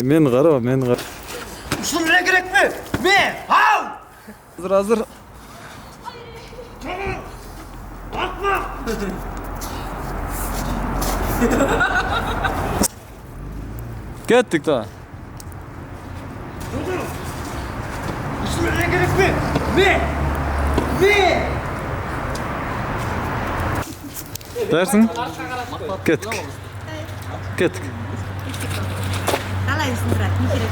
Мен карабам, мен кар. Ушул эле керекпи? Мен, ал! Hazır. Акма! Kettik da. Ушул эле керекпи? Мен! Мен! Dersin? Kettik. Kettik. Қалай сындырады, не керек?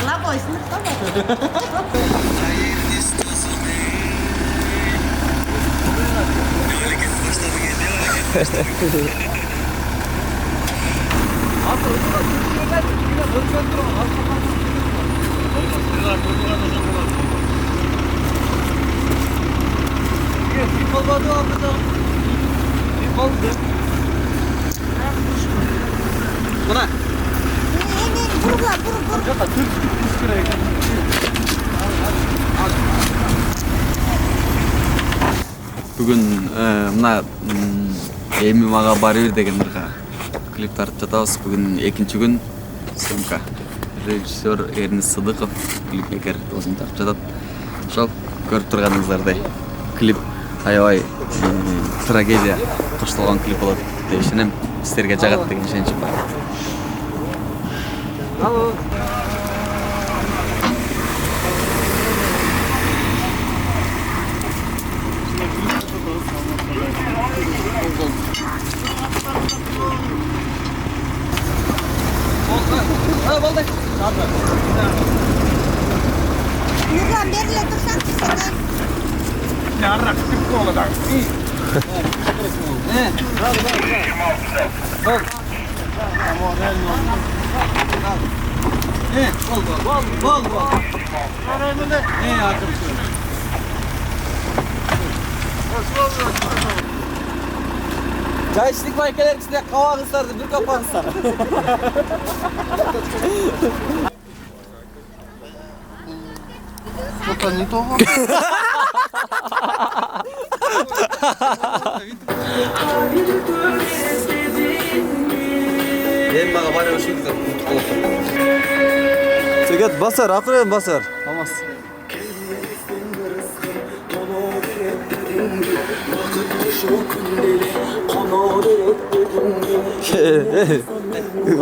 Лапой сындырып Мына Бүгін мына эми мага бары бир деген клип тартып жатабыз. Бүгін экинчи күн съемка. Режиссер Эрнис Сыдыков клипмейкер досун тартып жатат. Ошол көрүп турганыңыздардай клип аябай трагедия коштолгон клип болот деп ишенем. Сиздерге жагат деген ишеничим бар. Нұржан беріле тұрсаң сенен. Яррак тип болудан. Жайшылық байкелер кісіне қауағызсарды бір қапағызсар. Что-то не то. Мен мага бары ушундай ұмытып қалыптыр. Çeket basar, akırın basar. Olmaz.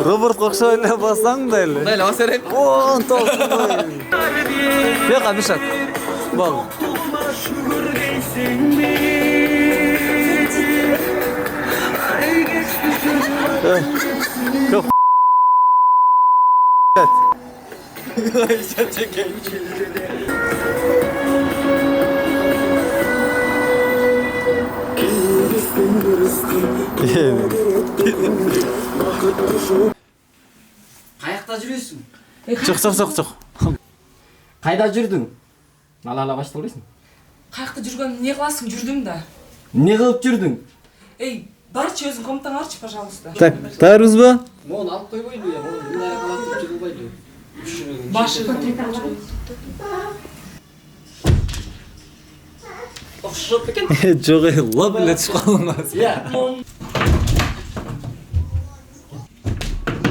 Robert Kokşoy'la bassan da öyle. Дәл басар ем. On tolsun. Yok abi şak. Bal. Çok. Evet. Қаяқта жүресің? Çık. Қайда жүрдің? Ала башты ойлайсың. Қаяқта жүрген не қыласың? Жүрдім да. Не қылып жүрдің? Эй, барчы өзің комнатаңарчы, пожалуйста. Так, dayarız mı? Моны алып қойбайды я, моны мындай қылып жүрілбайды. Башы. Ұқшып екен? Çok lab bile çıkalmaz. Ya.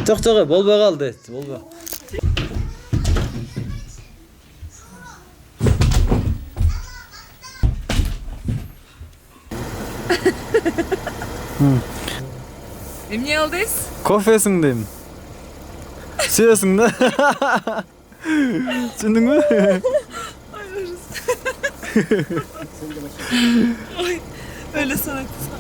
Çok bolba kaldı. Bolba. Emne aldıyız? Kofesin deyim. Siyasın da. Sündün mü? Ay, öyle sana kızma.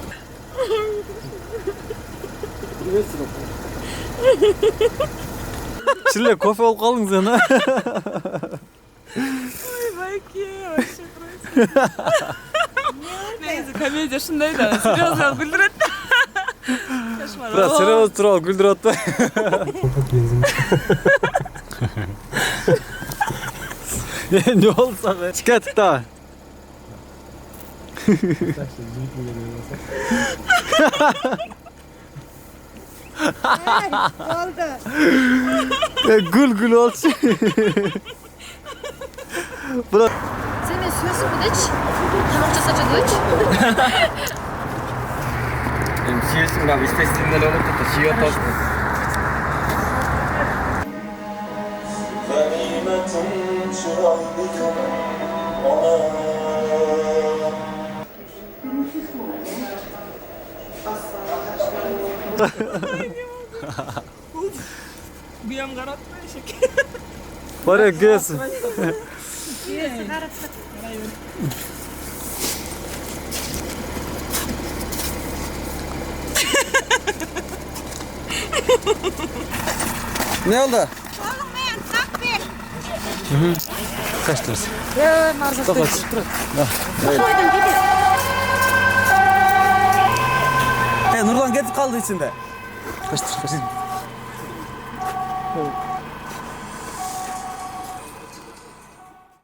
Çille kofe olup kaldın sen ha. Ой, байки, вообще просто. Neyse, komediya şundaydı. Серьезно güldürüyordu. Кошмар. Biraz seriyoz tural güldür attı. Ne olsa be. Çıkarttık daha. Oldu. Gül olsun. Bırak. Senin sözü mü hiç? Tamamca saçı hiç? Сүйесің ба, істесің де олып тұтты, сүйе тоқты. Bir yan karatma eşek. Bari göğsün. Ne oldu? Kaç lirası? Kaç. Nurlan getir kaldı içinde. Kaç lirası?